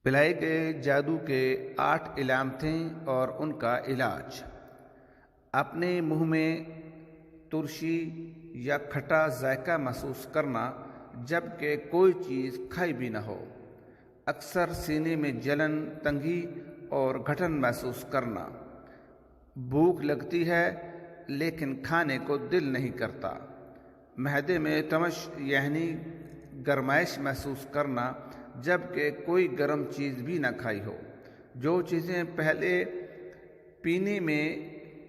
پلائے گئے جادو کے 8 علامتیں اور ان کا علاج۔ اپنے منہ میں ترشی یا کھٹا ذائقہ محسوس کرنا جبکہ کوئی چیز کھائی بھی نہ ہو۔ اکثر سینے میں جلن، تنگی اور گھٹن محسوس کرنا۔ بھوک لگتی ہے لیکن کھانے کو دل نہیں کرتا۔ معدے میں تمش یعنی گرمائش محسوس کرنا جبکہ کوئی گرم چیز بھی نہ کھائی ہو۔ جو چیزیں پہلے پینے میں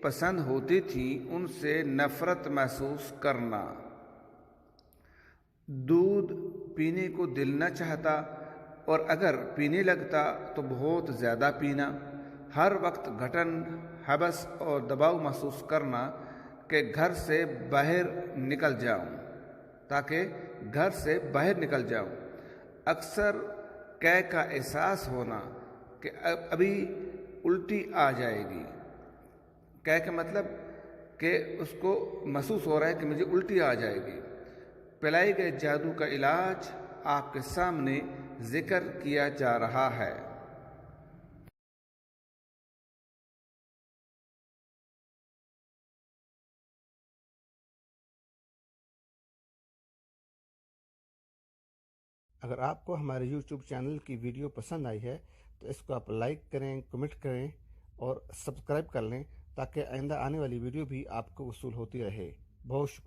پسند ہوتی تھیں ان سے نفرت محسوس کرنا۔ دودھ پینے کو دل نہ چاہتا اور اگر پینے لگتا تو بہت زیادہ پینا۔ ہر وقت گھٹن، حبس اور دباؤ محسوس کرنا کہ گھر سے باہر نکل جاؤں۔ اکثر قے کا احساس ہونا کہ ابھی الٹی آ جائے گی۔ قے کا مطلب کہ اس کو محسوس ہو رہا ہے کہ مجھے الٹی آ جائے گی۔ پلائے گئے جادو کا علاج آپ کے سامنے ذکر کیا جا رہا ہے۔ اگر آپ کو ہمارے یوٹیوب چینل کی ویڈیو پسند آئی ہے تو اس کو آپ لائک کریں، کمنٹ کریں اور سبسکرائب کر لیں تاکہ آئندہ آنے والی ویڈیو بھی آپ کو وصول ہوتی رہے۔ بہت شکریہ۔